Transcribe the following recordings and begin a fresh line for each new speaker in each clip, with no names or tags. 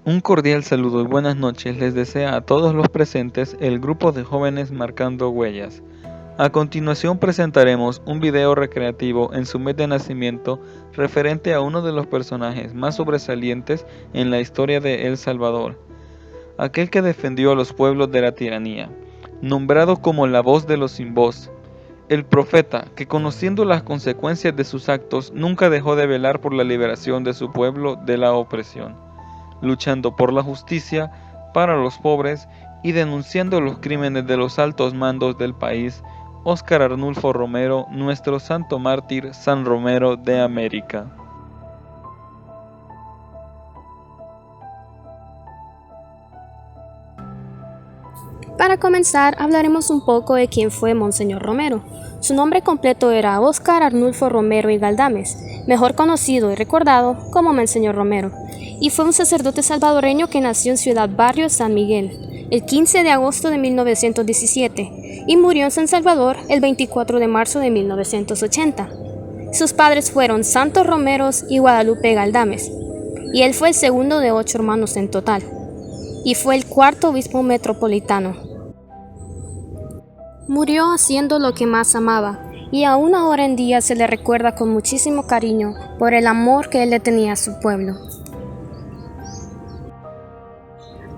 Un cordial saludo y buenas noches les desea a todos los presentes el grupo de jóvenes Marcando Huellas. A continuación presentaremos un video recreativo en su mes de nacimiento referente a uno de los personajes más sobresalientes en la historia de El Salvador, aquel que defendió a los pueblos de la tiranía, nombrado como la voz de los sin voz, el profeta que conociendo las consecuencias de sus actos nunca dejó de velar por la liberación de su pueblo de la opresión, luchando por la justicia para los pobres y denunciando los crímenes de los altos mandos del país, Óscar Arnulfo Romero, nuestro santo mártir San Romero de América.
Para comenzar, hablaremos un poco de quién fue Monseñor Romero. Su nombre completo era Óscar Arnulfo Romero y Galdames, mejor conocido y recordado como Monseñor Romero, y fue un sacerdote salvadoreño que nació en Ciudad Barrio, San Miguel, el 15 de agosto de 1917 y murió en San Salvador el 24 de marzo de 1980. Sus padres fueron Santos Romeros y Guadalupe Galdames, y él fue el segundo de 8 hermanos en total, y fue el cuarto obispo metropolitano. Murió haciendo lo que más amaba, y aún ahora en día se le recuerda con muchísimo cariño por el amor que él le tenía a su pueblo.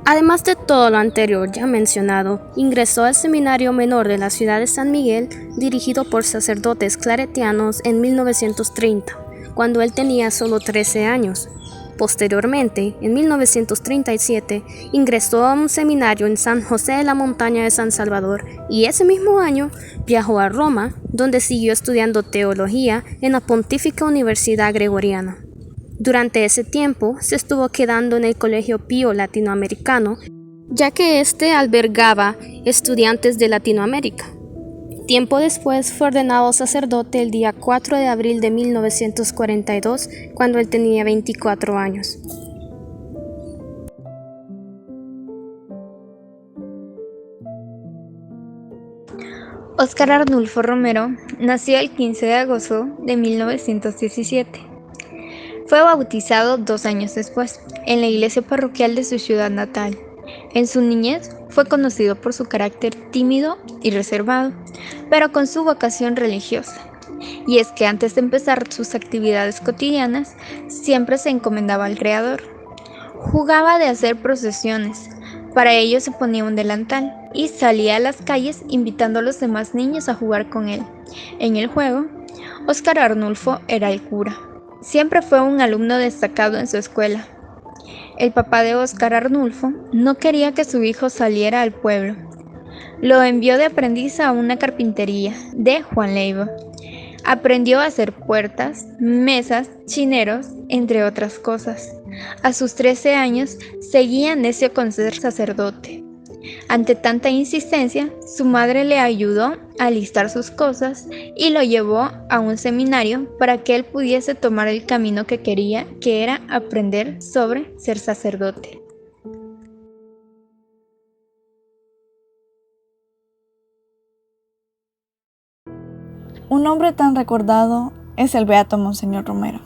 Además de todo lo anterior ya mencionado, ingresó al Seminario Menor de la ciudad de San Miguel, dirigido por sacerdotes claretianos en 1930, cuando él tenía solo 13 años. Posteriormente, en 1937, ingresó a un seminario en San José de la Montaña de San Salvador y ese mismo año viajó a Roma, donde siguió estudiando teología en la Pontífica Universidad Gregoriana. Durante ese tiempo se estuvo quedando en el Colegio Pío Latinoamericano, ya que éste albergaba estudiantes de Latinoamérica. Tiempo después fue ordenado sacerdote el día 4 de abril de 1942, cuando él tenía 24 años.
Óscar Arnulfo Romero nació el 15 de agosto de 1917. Fue bautizado 2 años después, en la iglesia parroquial de su ciudad natal. En su niñez fue conocido por su carácter tímido y reservado, pero con su vocación religiosa. Y es que antes de empezar sus actividades cotidianas, siempre se encomendaba al Creador. Jugaba de hacer procesiones. Para ello se ponía un delantal y salía a las calles invitando a los demás niños a jugar con él. En el juego, Óscar Arnulfo era el cura. Siempre fue un alumno destacado en su escuela. El papá de Óscar Arnulfo no quería que su hijo saliera al pueblo. Lo envió de aprendiz a una carpintería de Juan Leiva. Aprendió a hacer puertas, mesas, chineros, entre otras cosas. A sus 13 años seguía necio con ser sacerdote. Ante tanta insistencia, su madre le ayudó a alistar sus cosas y lo llevó a un seminario para que él pudiese tomar el camino que quería, que era aprender sobre ser sacerdote.
Un nombre tan recordado es el Beato Monseñor Romero,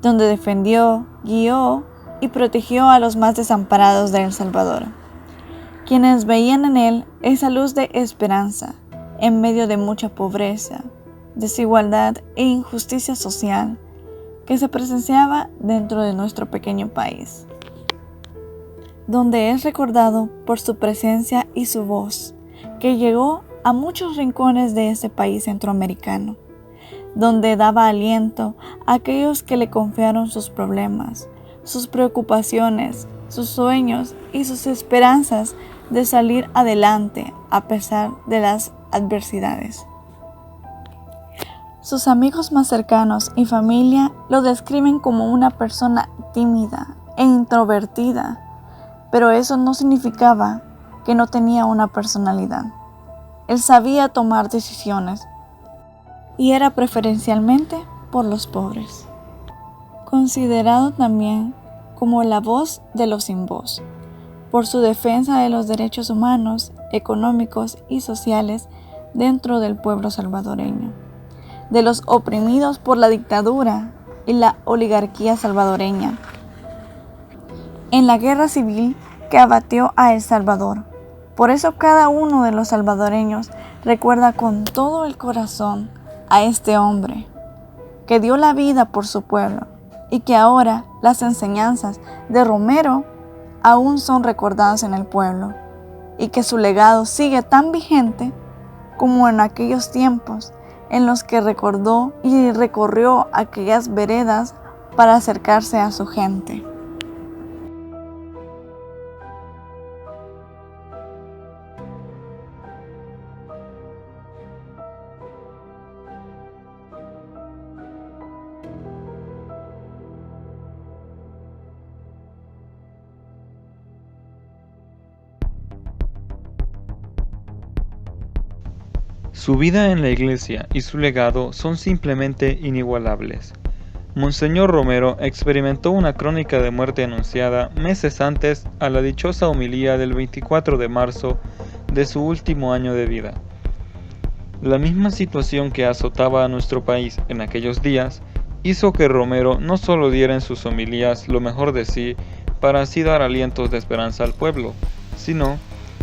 donde defendió, guió y protegió a los más desamparados de El Salvador, quienes veían en él esa luz de esperanza en medio de mucha pobreza, desigualdad e injusticia social que se presenciaba dentro de nuestro pequeño país, donde es recordado por su presencia y su voz, que llegó a muchos rincones de ese país centroamericano, donde daba aliento a aquellos que le confiaron sus problemas, sus preocupaciones, sus sueños y sus esperanzas de salir adelante a pesar de las adversidades. Sus amigos más cercanos y familia lo describen como una persona tímida e introvertida, pero eso no significaba que no tenía una personalidad. Él sabía tomar decisiones y era preferencialmente por los pobres. Considerado también como la voz de los sin voz, por su defensa de los derechos humanos, económicos y sociales dentro del pueblo salvadoreño, de los oprimidos por la dictadura y la oligarquía salvadoreña, en la guerra civil que abatió a El Salvador. Por eso cada uno de los salvadoreños recuerda con todo el corazón a este hombre que dio la vida por su pueblo y que ahora las enseñanzas de Romero aún son recordadas en el pueblo y que su legado sigue tan vigente como en aquellos tiempos en los que recordó y recorrió aquellas veredas para acercarse a su gente.
Su vida en la iglesia y su legado son simplemente inigualables. Monseñor Romero experimentó una crónica de muerte anunciada meses antes a la dichosa homilía del 24 de marzo de su último año de vida. La misma situación que azotaba a nuestro país en aquellos días hizo que Romero no solo diera en sus homilías lo mejor de sí para así dar alientos de esperanza al pueblo, sino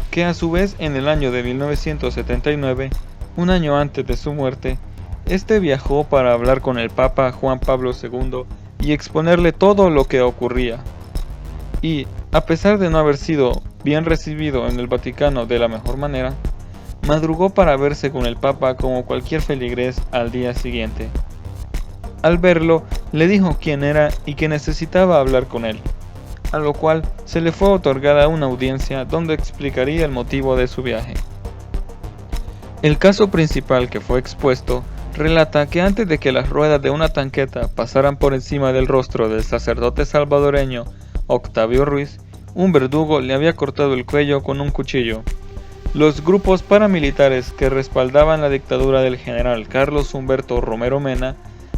que a su vez en el año de 1979, un año antes de su muerte, este viajó para hablar con el Papa Juan Pablo II y exponerle todo lo que ocurría. Y, a pesar de no haber sido bien recibido en el Vaticano de la mejor manera, madrugó para verse con el Papa como cualquier feligrés al día siguiente. Al verlo, le dijo quién era y que necesitaba hablar con él, a lo cual se le fue otorgada una audiencia donde explicaría el motivo de su viaje. El caso principal que fue expuesto relata que antes de que las ruedas de una tanqueta pasaran por encima del rostro del sacerdote salvadoreño Octavio Ruiz, un verdugo le había cortado el cuello con un cuchillo. Los grupos paramilitares que respaldaban la dictadura del general Carlos Humberto Romero Mena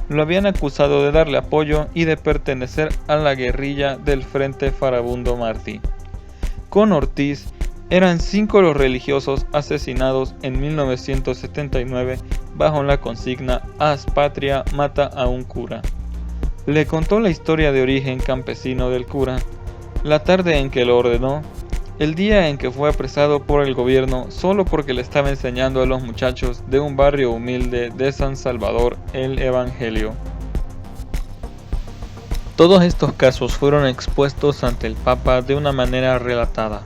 lo habían acusado de darle apoyo y de pertenecer a la guerrilla del Frente Farabundo Martí. Con Ortiz, eran 5 los religiosos asesinados en 1979 bajo la consigna «Haz patria, mata a un cura». Le contó la historia de origen campesino del cura, la tarde en que lo ordenó, el día en que fue apresado por el gobierno solo porque le estaba enseñando a los muchachos de un barrio humilde de San Salvador el Evangelio. Todos estos casos fueron expuestos ante el Papa de una manera relatada,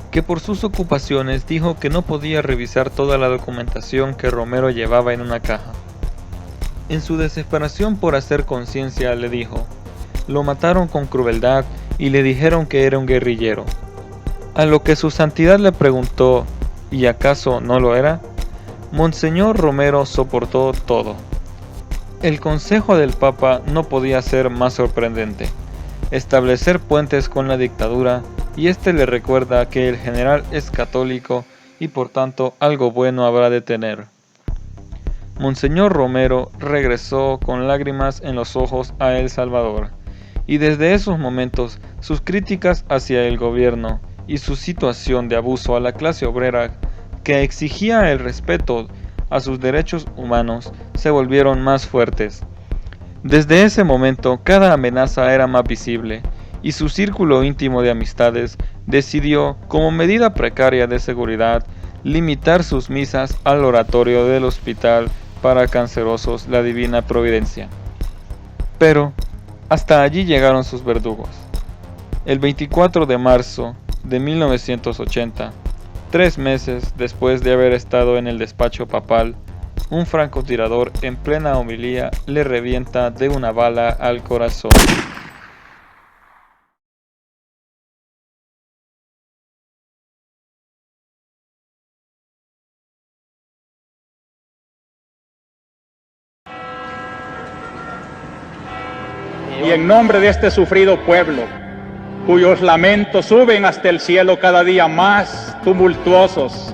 que por sus ocupaciones dijo que no podía revisar toda la documentación que Romero llevaba en una caja. En su desesperación por hacer conciencia le dijo: lo mataron con crueldad y le dijeron que era un guerrillero. A lo que su santidad le preguntó: ¿y acaso no lo era? Monseñor Romero soportó todo. El consejo del Papa no podía ser más sorprendente: establecer puentes con la dictadura, y este le recuerda que el general es católico y por tanto algo bueno habrá de tener. Monseñor Romero regresó con lágrimas en los ojos a El Salvador, y desde esos momentos sus críticas hacia el gobierno y su situación de abuso a la clase obrera que exigía el respeto a sus derechos humanos se volvieron más fuertes. Desde ese momento cada amenaza era más visible y su círculo íntimo de amistades decidió, como medida precaria de seguridad, limitar sus misas al oratorio del Hospital para Cancerosos La Divina Providencia. Pero hasta allí llegaron sus verdugos. El 24 de marzo de 1980, 3 meses después de haber estado en el despacho papal, un francotirador en plena homilía le revienta de una bala al corazón.
Y en nombre de este sufrido pueblo, cuyos lamentos suben hasta el cielo cada día más tumultuosos,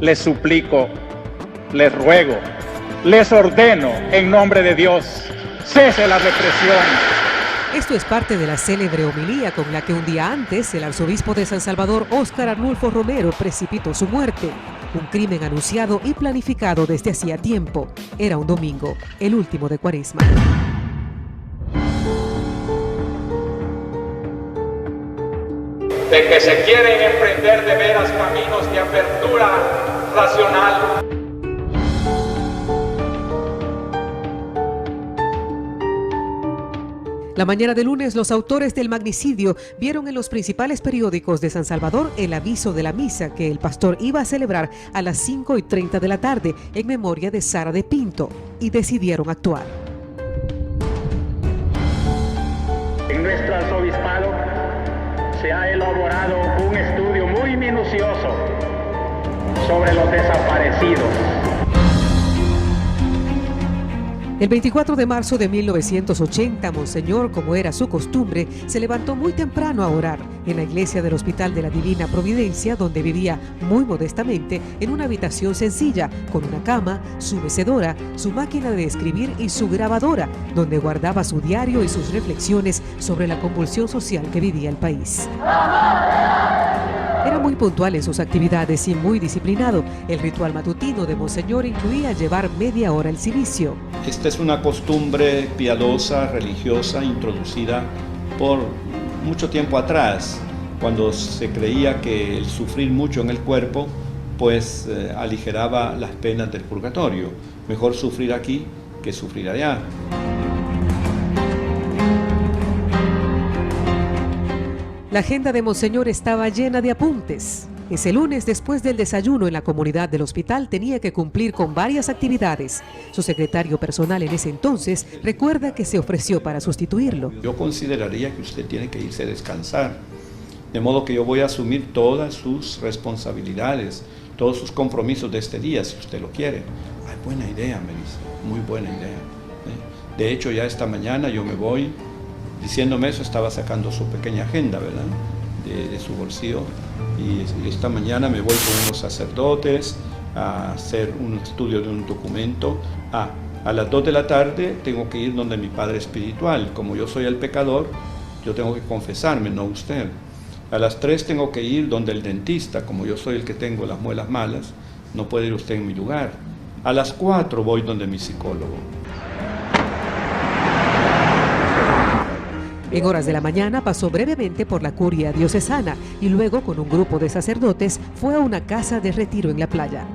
les suplico, les ruego, les ordeno en nombre de Dios, cese la represión.
Esto es parte de la célebre homilía con la que un día antes el arzobispo de San Salvador, Óscar Arnulfo Romero, precipitó su muerte. Un crimen anunciado y planificado desde hacía tiempo. Era un domingo, el último de Cuaresma.
de que se quieren emprender de veras caminos de apertura racional.
La mañana de lunes, los autores del magnicidio vieron en los principales periódicos de San Salvador el aviso de la misa que el pastor iba a celebrar a las 5:30 de la tarde en memoria de Sara de Pinto y decidieron actuar.
En nuestro arzobispado se ha elaborado un estudio muy minucioso sobre los desaparecidos.
El 24 de marzo de 1980, Monseñor, como era su costumbre, se levantó muy temprano a orar en la iglesia del Hospital de la Divina Providencia, donde vivía muy modestamente en una habitación sencilla, con una cama, su mecedora, su máquina de escribir y su grabadora, donde guardaba su diario y sus reflexiones sobre la convulsión social que vivía el país. Era muy puntual en sus actividades y muy disciplinado. El ritual matutino de Monseñor incluía llevar media hora el cilicio.
Esta es una costumbre piadosa, religiosa, introducida por mucho tiempo atrás, cuando se creía que el sufrir mucho en el cuerpo pues aligeraba las penas del purgatorio. Mejor sufrir aquí que sufrir allá.
La agenda de Monseñor estaba llena de apuntes. Ese lunes, después del desayuno en la comunidad del hospital, tenía que cumplir con varias actividades. Su secretario personal en ese entonces recuerda que se ofreció para sustituirlo.
Yo consideraría que usted tiene que irse a descansar, de modo que yo voy a asumir todas sus responsabilidades, todos sus compromisos de este día, si usted lo quiere. Ay, buena idea, me dice, muy buena idea. De hecho, ya esta mañana yo me voy. Diciéndome eso, estaba sacando su pequeña agenda, ¿verdad?, de su bolsillo. Y esta mañana me voy con unos sacerdotes a hacer un estudio de un documento. A las 2 de la tarde tengo que ir donde mi padre espiritual. Como yo soy el pecador, yo tengo que confesarme, no usted. A las 3 tengo que ir donde el dentista. Como yo soy el que tengo las muelas malas, no puede ir usted en mi lugar. A las 4 voy donde mi psicólogo.
En horas de la mañana pasó brevemente por la curia diocesana y luego con un grupo de sacerdotes fue a una casa de retiro en la playa.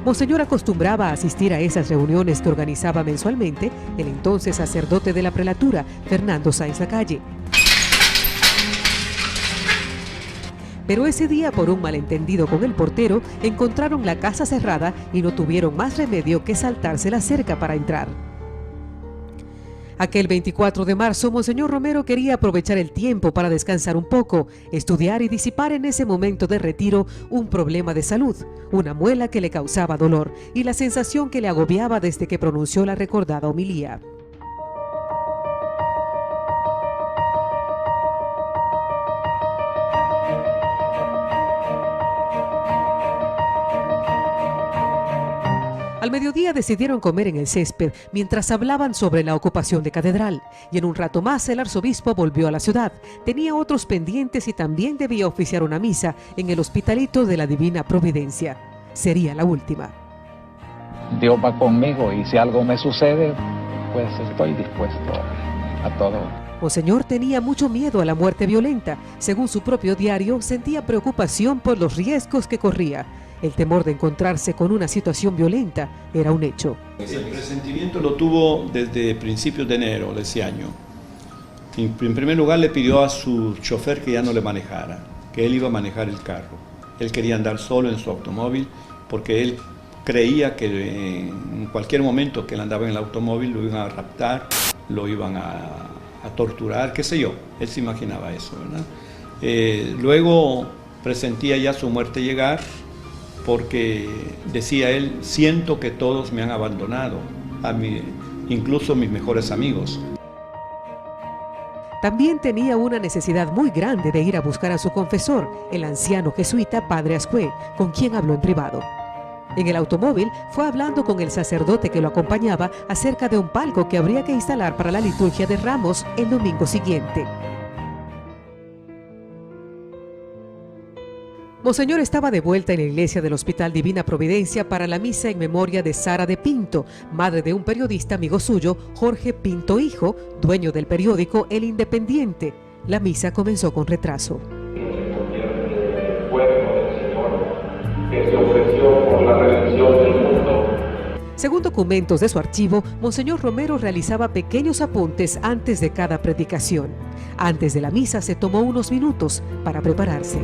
Monseñor acostumbraba a asistir a esas reuniones que organizaba mensualmente el entonces sacerdote de la prelatura, Fernando Sáenz Lacalle. Pero ese día, por un malentendido con el portero, encontraron la casa cerrada y no tuvieron más remedio que saltarse la cerca para entrar. Aquel 24 de marzo, Monseñor Romero quería aprovechar el tiempo para descansar un poco, estudiar y disipar en ese momento de retiro un problema de salud, una muela que le causaba dolor y la sensación que le agobiaba desde que pronunció la recordada homilía. Al mediodía decidieron comer en el césped mientras hablaban sobre la ocupación de Catedral y en un rato más el arzobispo volvió a la ciudad. Tenía otros pendientes y también debía oficiar una misa en el Hospitalito de la Divina Providencia. Sería la última.
Dios va conmigo y si algo me sucede, pues estoy dispuesto a todo.
Monseñor tenía mucho miedo a la muerte violenta. Según su propio diario, sentía preocupación por los riesgos que corría. El temor de encontrarse con una situación violenta era un hecho.
El presentimiento lo tuvo desde principios de enero de ese año. En primer lugar le pidió a su chofer que ya no le manejara, que él iba a manejar el carro. Él quería andar solo en su automóvil porque él creía que en cualquier momento que él andaba en el automóvil lo iban a raptar, lo iban a torturar, qué sé yo. Él se imaginaba eso, ¿verdad? Luego presentía ya su muerte llegar, porque decía él, siento que todos me han abandonado, incluso mis mejores amigos.
También tenía una necesidad muy grande de ir a buscar a su confesor, el anciano jesuita Padre Ascue, con quien habló en privado. En el automóvil fue hablando con el sacerdote que lo acompañaba acerca de un palco que habría que instalar para la liturgia de Ramos el domingo siguiente. Monseñor estaba de vuelta en la iglesia del Hospital Divina Providencia para la misa en memoria de Sara de Pinto, madre de un periodista amigo suyo, Jorge Pinto Hijo, dueño del periódico El Independiente. La misa comenzó con retraso. Según documentos de su archivo, Monseñor Romero realizaba pequeños apuntes antes de cada predicación. Antes de la misa se tomó unos minutos para prepararse.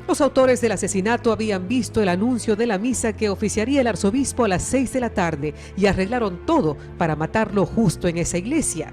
Los autores del asesinato habían visto el anuncio de la misa que oficiaría el arzobispo a las 6 de la tarde y arreglaron todo para matarlo justo en esa iglesia.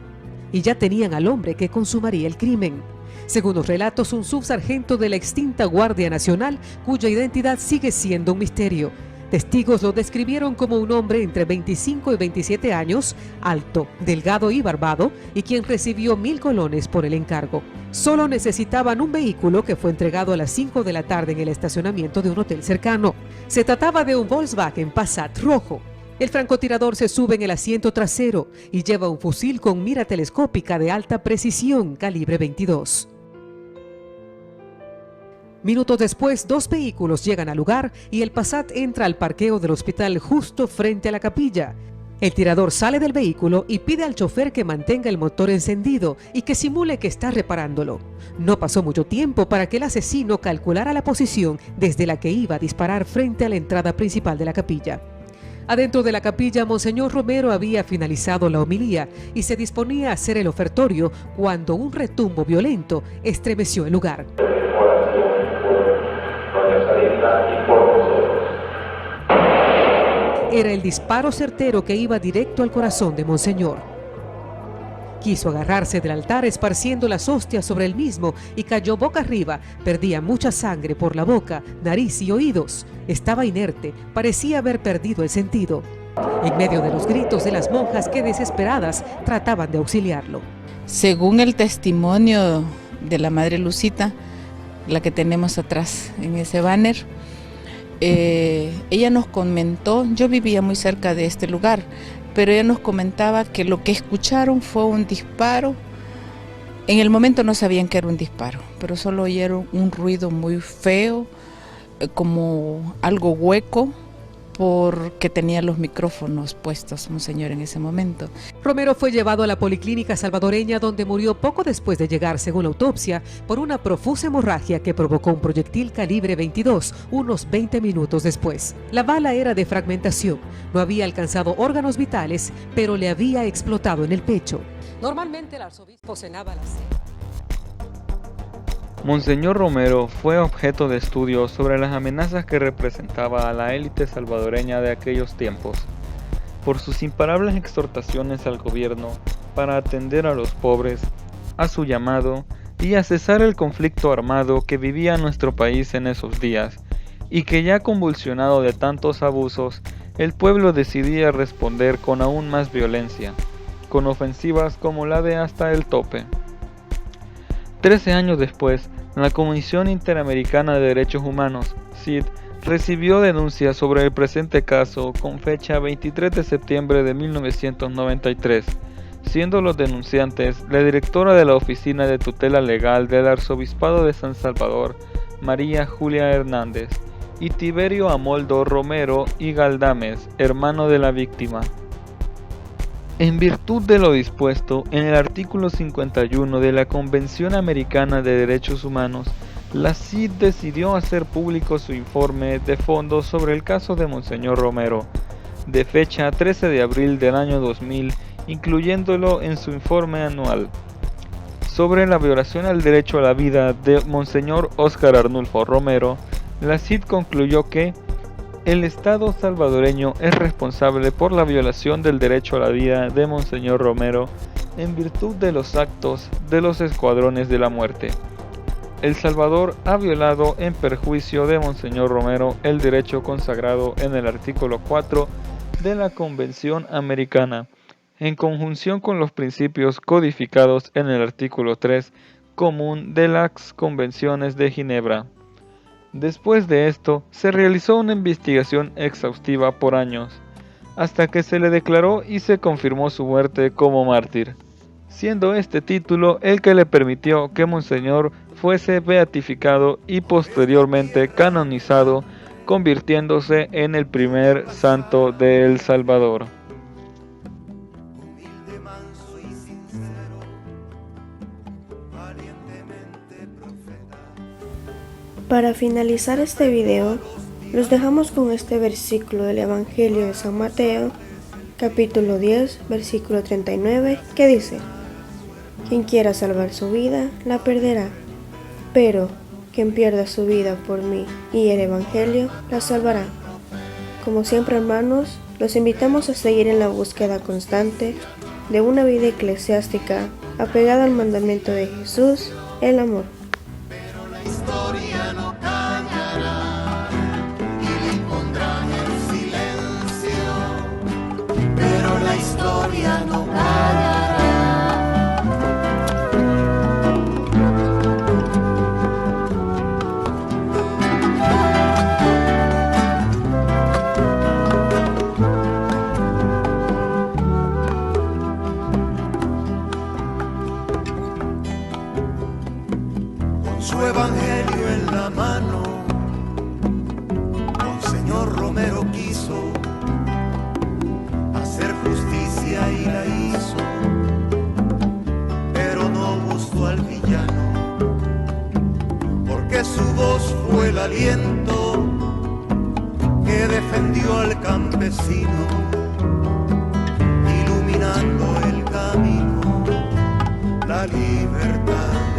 Y ya tenían al hombre que consumaría el crimen. Según los relatos, un subsargento de la extinta Guardia Nacional, cuya identidad sigue siendo un misterio. Testigos lo describieron como un hombre entre 25 y 27 años, alto, delgado y barbado, y quien recibió 1,000 colones por el encargo. Solo necesitaban un vehículo que fue entregado a las 5 de la tarde en el estacionamiento de un hotel cercano. Se trataba de un Volkswagen Passat rojo. El francotirador se sube en el asiento trasero y lleva un fusil con mira telescópica de alta precisión, calibre 22. Minutos después, 2 vehículos llegan al lugar y el Passat entra al parqueo del hospital justo frente a la capilla. El tirador sale del vehículo y pide al chofer que mantenga el motor encendido y que simule que está reparándolo. No pasó mucho tiempo para que el asesino calculara la posición desde la que iba a disparar frente a la entrada principal de la capilla. Adentro de la capilla, Monseñor Romero había finalizado la homilía y se disponía a hacer el ofertorio cuando un retumbo violento estremeció el lugar. Era el disparo certero que iba directo al corazón de Monseñor. Quiso agarrarse del altar esparciendo las hostias sobre el mismo y cayó boca arriba. Perdía mucha sangre por la boca, nariz y oídos. Estaba inerte, parecía haber perdido el sentido. En medio de los gritos de las monjas que desesperadas trataban de auxiliarlo.
Según el testimonio de la Madre Lucita, la que tenemos atrás en ese banner, ella nos comentó, yo vivía muy cerca de este lugar, pero ella nos comentaba que lo que escucharon fue un disparo. En el momento no sabían que era un disparo, pero solo oyeron un ruido muy feo, como algo hueco, porque tenía los micrófonos puestos, Monseñor, en ese momento.
Romero fue llevado a la policlínica salvadoreña, donde murió poco después de llegar, según la autopsia, por una profusa hemorragia que provocó un proyectil calibre 22, unos 20 minutos después. La bala era de fragmentación, no había alcanzado órganos vitales, pero le había explotado en el pecho. Normalmente el arzobispo cenaba a las 6.
Monseñor Romero fue objeto de estudio sobre las amenazas que representaba a la élite salvadoreña de aquellos tiempos, por sus imparables exhortaciones al gobierno para atender a los pobres, a su llamado y a cesar el conflicto armado que vivía nuestro país en esos días, y que ya convulsionado de tantos abusos, el pueblo decidía responder con aún más violencia, con ofensivas como la de Hasta el Tope. 13 años después, la Comisión Interamericana de Derechos Humanos, CID, recibió denuncias sobre el presente caso con fecha 23 de septiembre de 1993, siendo los denunciantes la directora de la Oficina de Tutela Legal del Arzobispado de San Salvador, María Julia Hernández, y Tiberio Amoldo Romero y Galdames, hermano de la víctima. En virtud de lo dispuesto en el artículo 51 de la Convención Americana de Derechos Humanos, la CID decidió hacer público su informe de fondo sobre el caso de Monseñor Romero, de fecha 13 de abril del año 2000, incluyéndolo en su informe anual. Sobre la violación al derecho a la vida de Monseñor Óscar Arnulfo Romero, la CID concluyó que el Estado salvadoreño es responsable por la violación del derecho a la vida de Monseñor Romero en virtud de los actos de los Escuadrones de la Muerte. El Salvador ha violado en perjuicio de Monseñor Romero el derecho consagrado en el artículo 4 de la Convención Americana, en conjunción con los principios codificados en el artículo 3 común de las Convenciones de Ginebra. Después de esto, se realizó una investigación exhaustiva por años, hasta que se le declaró y se confirmó su muerte como mártir, siendo este título el que le permitió que Monseñor fuese beatificado y posteriormente canonizado, convirtiéndose en el primer santo de El Salvador.
Para finalizar este video, los dejamos con este versículo del Evangelio de San Mateo, capítulo 10, versículo 39, que dice: quien quiera salvar su vida, la perderá, pero quien pierda su vida por mí y el Evangelio, la salvará. Como siempre, hermanos, los invitamos a seguir en la búsqueda constante de una vida eclesiástica apegada al mandamiento de Jesús, el amor.
Pero la historia no callará y le impondrán el silencio. Pero la historia no callará. Su evangelio en la mano, Monseñor Romero quiso hacer justicia y la hizo, pero no buscó al villano, porque su voz fue el aliento que defendió al campesino, iluminando el camino, la libertad.